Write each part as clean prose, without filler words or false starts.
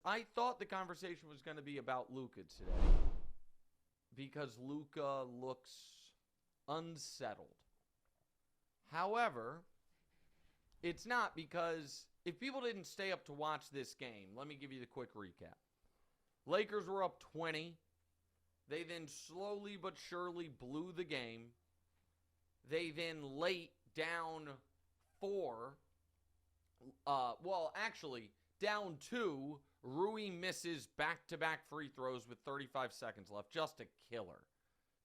I thought the conversation was going to be about Luka today because Luka looks unsettled. However, it's not, because if people didn't stay up to watch this game, let me give you the quick recap. Lakers were up 20. They then slowly but surely blew the game. They then late down 4. Down 2. Rui misses back-to-back free throws with 35 seconds left. Just a killer.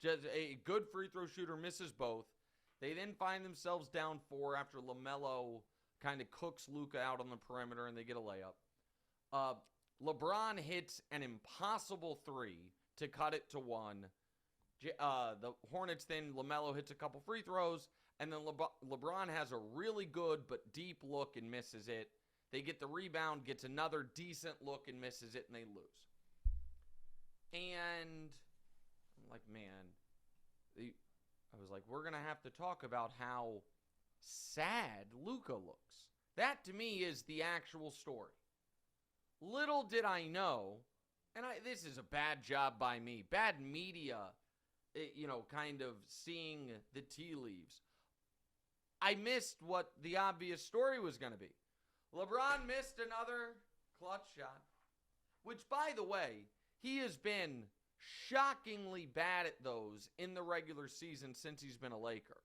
Just a good free throw shooter, misses both. They then find themselves down 4 after LaMelo kind of cooks Luka out on the perimeter and they get a layup. LeBron hits an impossible 3 to cut it to 1. The Hornets then, LaMelo hits a couple free throws, and then LeBron has a really good but deep look and misses it. They get the rebound, gets another decent look and misses it, and they lose. And I'm like, man, I was like, we're going to have to talk about how sad Luka looks. That, to me, is the actual story. Little did I know, and this is a bad job by me, bad media, kind of seeing the tea leaves. I missed what the obvious story was going to be. LeBron missed another clutch shot, which, by the way, he has been shockingly bad at those in the regular season since he's been a Laker.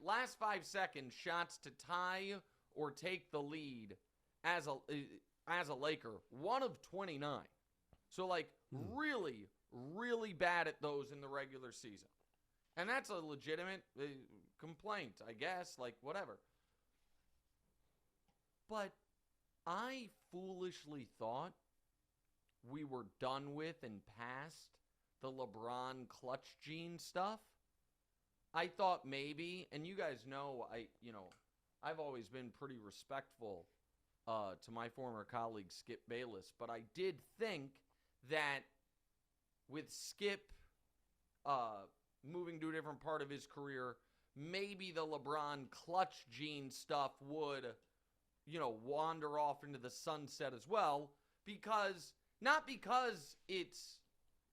Last 5 seconds, shots to tie or take the lead as a Laker, 1 of 29. So, really, really bad at those in the regular season. And that's a legitimate complaint, I guess, whatever. But I foolishly thought we were done with and past the LeBron clutch gene stuff. I thought maybe, and you guys know, I've always been pretty respectful to my former colleague Skip Bayless, but I did think that with Skip moving to a different part of his career, maybe the LeBron clutch gene stuff would, wander off into the sunset as well, not because it's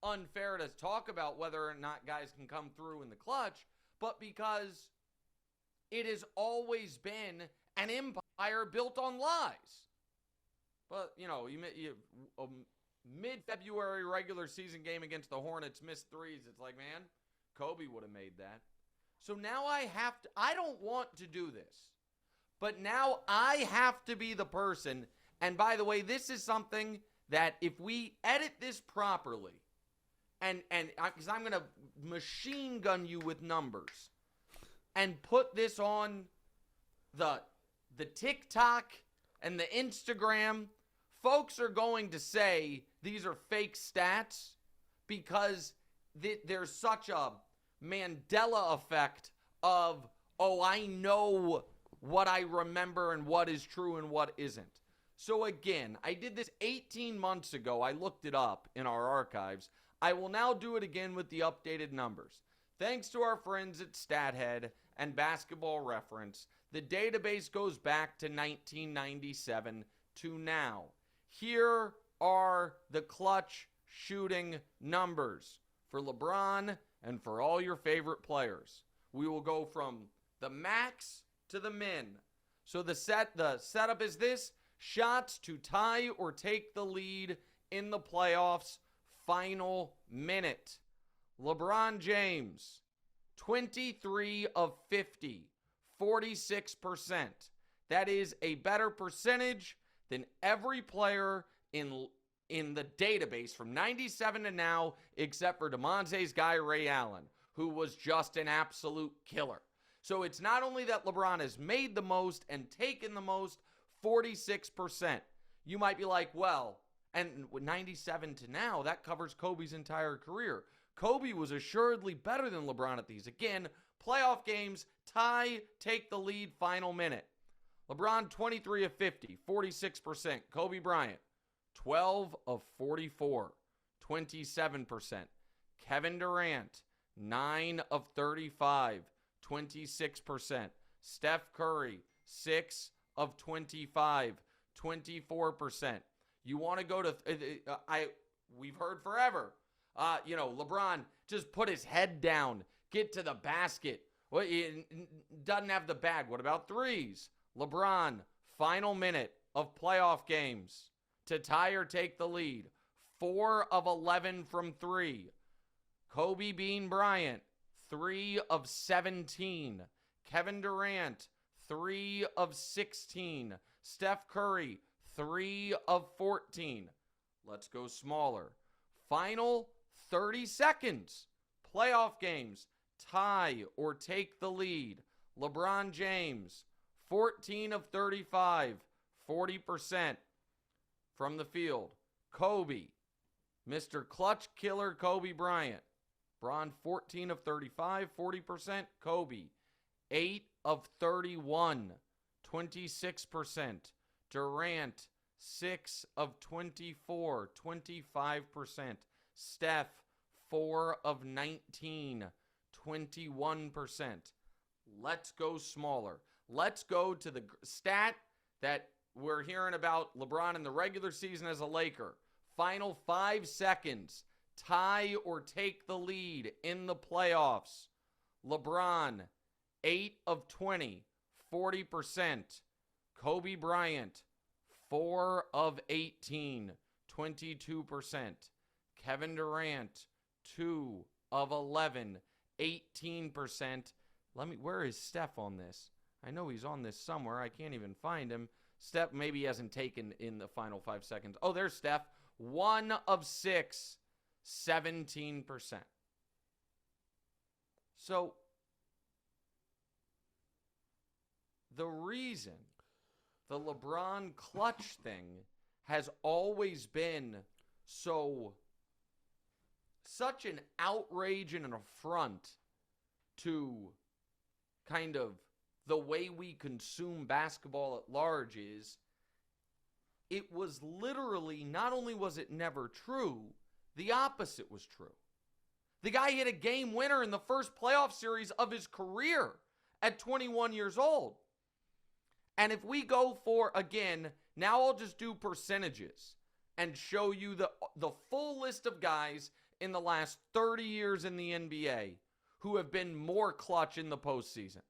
unfair to talk about whether or not guys can come through in the clutch, but because it has always been an empire built on lies. But, a mid-February regular season game against the Hornets, missed threes. It's like, man, Kobe would have made that. So now I don't want to do this, but now I have to be the person. And by the way, this is something that if we edit this properly, because I'm going to machine gun you with numbers and put this on the TikTok and the Instagram, folks are going to say these are fake stats because there's such a Mandela effect of, I know what I remember and what is true and what isn't. So again, I did this 18 months ago. I looked it up in our archives. I will now do it again with the updated numbers. Thanks to our friends at StatHead and Basketball Reference, the database goes back to 1997 to now. Here are the clutch shooting numbers for LeBron and for all your favorite players. We will go from the max to the min. So the setup is this: shots to tie or take the lead in the playoffs, final minute. LeBron James, 23 of 50, 46%. That is a better percentage than every player in the database from 97 to now, except for DeMonte's guy Ray Allen, who was just an absolute killer. So it's not only that LeBron has made the most and taken the most, 46%. You might be like, well, and with 97 to now, that covers Kobe's entire career. Kobe was assuredly better than LeBron at these. Again, playoff games, tie, take the lead, final minute. LeBron, 23 of 50, 46%. Kobe Bryant, 12 of 44, 27%. Kevin Durant, 9 of 35, 26%. Steph Curry, 6 of 25, 24%. You want to go to we've heard forever. LeBron just put his head down, get to the basket. Well, he doesn't have the bag. What about threes? LeBron, final minute of playoff games to tie or take the lead. 4 of 11 from 3. Kobe Bryant, 3 of 17. Kevin Durant, 3 of 16. Steph Curry, 3 of 14. Let's go smaller. Final 30 seconds. Playoff games, tie or take the lead. LeBron James, 14 of 35, 40% from the field. Kobe, Mr. Clutch Killer Kobe Bryant. Bron, 14 of 35, 40%. Kobe, 8 of 31, 26%. Durant, 6 of 24, 25%. Steph, 4 of 19, 21%. Let's go smaller. Let's go to the stat that we're hearing about LeBron in the regular season as a Laker. Final 5 seconds. Tie or take the lead in the playoffs. LeBron, 8 of 20, 40%. Kobe Bryant, 4 of 18, 22%. Kevin Durant, 2 of 11, 18%. Where is Steph on this? I know he's on this somewhere. I can't even find him. Steph maybe he hasn't taken in the final 5 seconds. Oh, there's Steph. 1 of 6, 17%. So, the reason the LeBron clutch thing has always been such an outrage and an affront to kind of the way we consume basketball at large is it was literally, not only was it never true, the opposite was true. The guy hit a game winner in the first playoff series of his career at 21 years old. And if we go for, again, now I'll just do percentages and show you the full list of guys in the last 30 years in the NBA who have been more clutch in the postseason.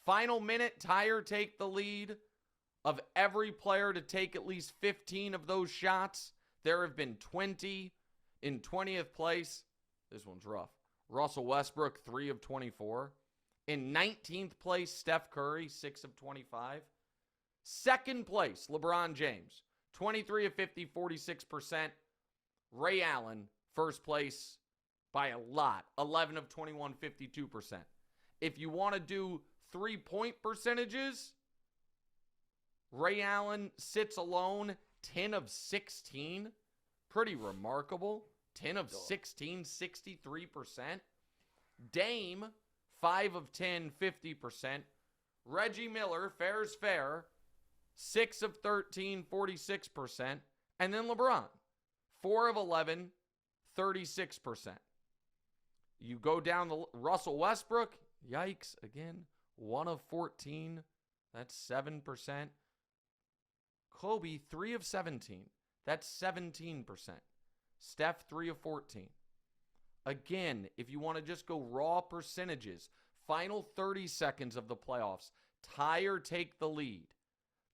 Final minute, tie or take the lead of every player to take at least 15 of those shots. There have been 20 in 20th place. This one's rough. Russell Westbrook, 3 of 24. In 19th place, Steph Curry, 6 of 25. Second place, LeBron James, 23 of 50, 46%. Ray Allen, first place by a lot, 11 of 21, 52%. If you want to do 3-point percentages, Ray Allen sits alone, 10 of 16. Pretty remarkable. 10 of 16, 63%. Dame, 5 of 10, 50%. Reggie Miller, fair's fair, 6 of 13, 46%. And then LeBron, 4 of 11, 36%. You go down the Russell Westbrook, yikes, again, 1 of 14, that's 7%. Kobe, 3 of 17, that's 17%. Steph, 3 of 14. Again, if you want to just go raw percentages, final 30 seconds of the playoffs, tie or take the lead.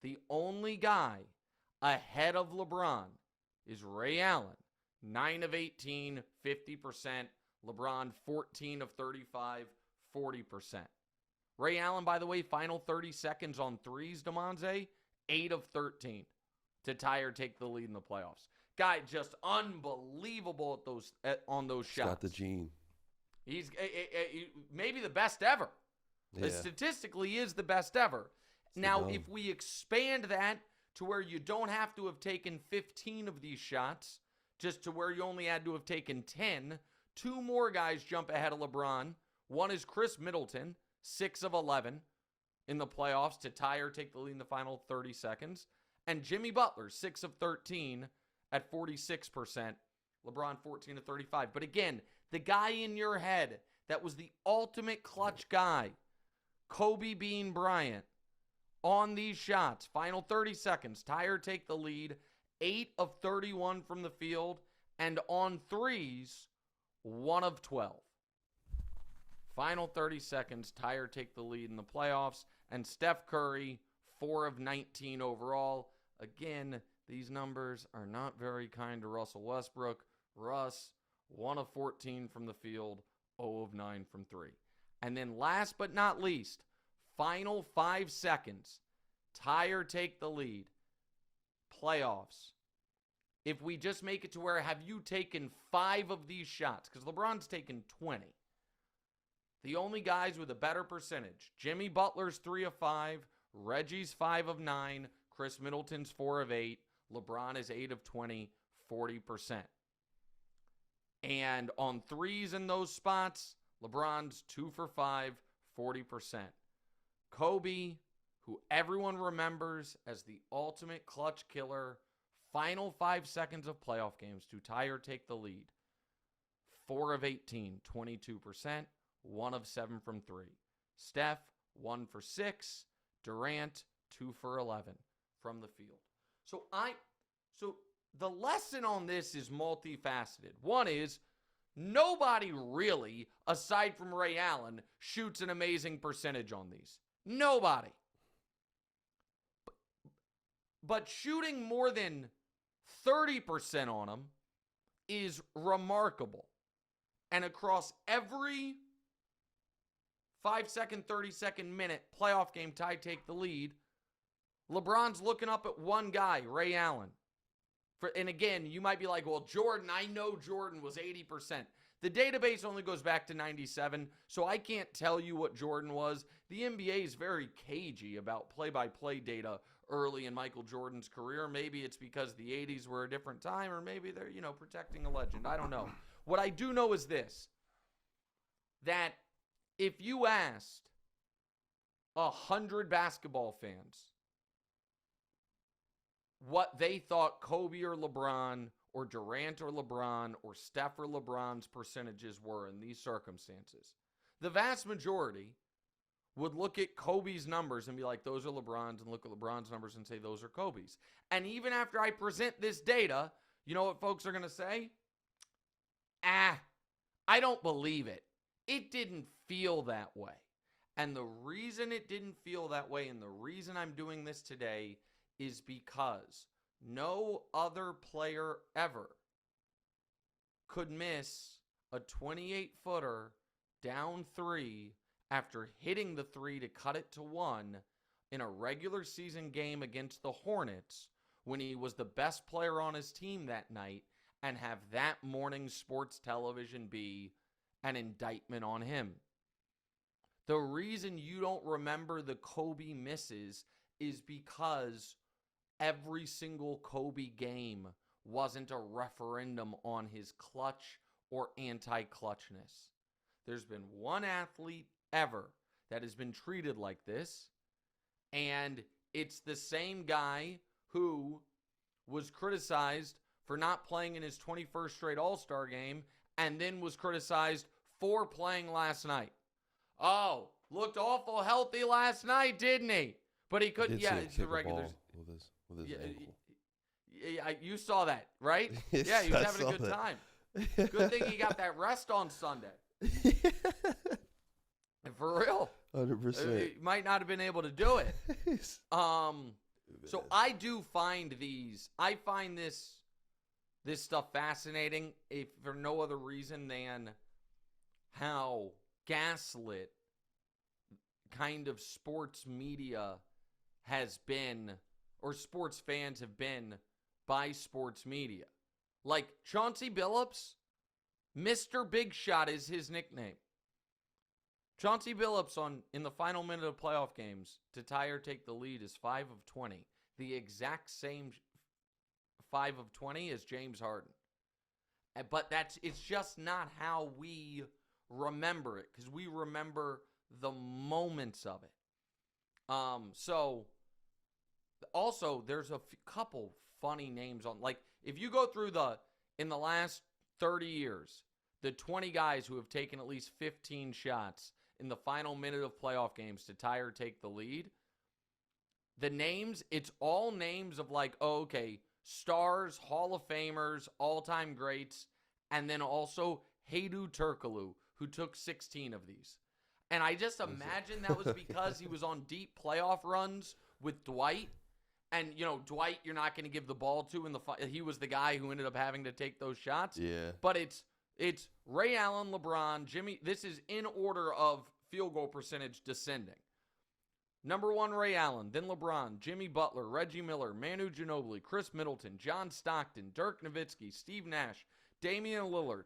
The only guy ahead of LeBron is Ray Allen, 9 of 18, 50%. LeBron, 14 of 35, 40%. Ray Allen, by the way, final 30 seconds on threes, DeMonze, 8 of 13 to tie or take the lead in the playoffs. Guy just unbelievable on those shots. Got the gene. He's maybe the best ever. Yeah. Statistically, he is the best ever. Now, if we expand that to where you don't have to have taken 15 of these shots, just to where you only had to have taken 10, 2 more guys jump ahead of LeBron. One is Chris Middleton, 6 of 11 in the playoffs to tie or take the lead in the final 30 seconds. And Jimmy Butler, 6 of 13 at 46%. LeBron, 14 of 35. But again, the guy in your head that was the ultimate clutch guy, Kobe Bryant, on these shots, final 30 seconds, tie or take the lead, 8 of 31 from the field, and on threes, 1 of 12. Final 30 seconds, Tyre take the lead in the playoffs, and Steph Curry, 4 of 19 overall. Again, these numbers are not very kind to Russell Westbrook. Russ, 1 of 14 from the field, 0 of 9 from 3. And then last but not least, final 5 seconds, Tyre take the lead. Playoffs. If we just make it to where, have you taken 5 of these shots? Because LeBron's taken 20. The only guys with a better percentage, Jimmy Butler's 3 of 5, Reggie's 5 of 9, Chris Middleton's 4 of 8, LeBron is 8 of 20, 40%. And on threes in those spots, LeBron's 2 for 5, 40%. Kobe, who everyone remembers as the ultimate clutch killer, final 5 seconds of playoff games to tie or take the lead. 4 of 18, 22%, 1 of 7 from 3. Steph, 1 for 6. Durant, 2 for 11 from the field. So the lesson on this is multifaceted. One is, nobody really, aside from Ray Allen, shoots an amazing percentage on these. Nobody. But shooting more than 30% on them is remarkable. And across every 5-second, 30-second minute playoff game, tie take the lead, LeBron's looking up at one guy, Ray Allen. And again, you might be like, well, Jordan, I know Jordan was 80%. The database only goes back to 97, so I can't tell you what Jordan was. The NBA is very cagey about play-by-play data early in Michael Jordan's career. Maybe it's because the 80s were a different time, or maybe they're, protecting a legend. I don't know. What I do know is this, that if you asked 100 basketball fans what they thought Kobe or LeBron or Durant or LeBron or Steph or LeBron's percentages were in these circumstances, the vast majority would look at Kobe's numbers and be like, those are LeBron's, and look at LeBron's numbers and say, those are Kobe's. And even after I present this data, you know what folks are going to say? I don't believe it. It didn't feel that way. And the reason it didn't feel that way, and the reason I'm doing this today, is because no other player ever could miss a 28-footer down 3 after hitting the 3 to cut it to 1 in a regular season game against the Hornets when he was the best player on his team that night, and have that morning's sports television be an indictment on him. The reason you don't remember the Kobe misses is because every single Kobe game wasn't a referendum on his clutch or anti-clutchness. There's been one athlete ever that has been treated like this, and it's the same guy who was criticized for not playing in his 21st straight All-Star game and then was criticized for playing last night. Oh, looked awful healthy last night, didn't he? But he couldn't. Yeah, it's the regular. With his ankle. Yeah, you saw that, right? Yes, yeah, he was I having a saw good that. time. Good thing he got that rest on Sunday. For real. 100%. He might not have been able to do it. So I do find I find this stuff fascinating, if for no other reason than how gaslit kind of sports media has been, or sports fans have been, by sports media. Like Chauncey Billups, Mr. Big Shot is his nickname. Chauncey Billups in the final minute of playoff games to tie or take the lead is 5 of 20. The exact same 5 of 20 as James Harden. But it's just not how we remember it, because we remember the moments of it. So also there's a couple funny names on, like, if you go through in the last 30 years, the 20 guys who have taken at least 15 shots in the final minute of playoff games to tie or take the lead, the names, it's all names of like, oh, okay, stars, Hall of Famers, all-time greats, and then also Hedo Turkoglu, who took 16 of these. And I just imagine that was because he was on deep playoff runs with Dwight. And, Dwight, you're not going to give the ball to in the fight. He was the guy who ended up having to take those shots. Yeah. But it's Ray Allen, LeBron, Jimmy. This is in order of field goal percentage descending. Number 1, Ray Allen, then LeBron, Jimmy Butler, Reggie Miller, Manu Ginobili, Chris Middleton, John Stockton, Dirk Nowitzki, Steve Nash, Damian Lillard,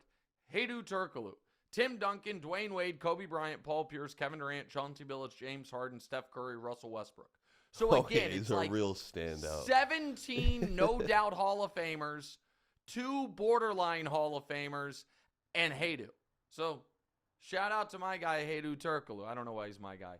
Hedo Turkoglu, Tim Duncan, Dwayne Wade, Kobe Bryant, Paul Pierce, Kevin Durant, Chauncey Billups, James Harden, Steph Curry, Russell Westbrook. So again, he's it's a like real standout. 17 no doubt Hall of Famers, 2 borderline Hall of Famers, and Hedo. So shout out to my guy, Hedo Turkoglu. I don't know why he's my guy.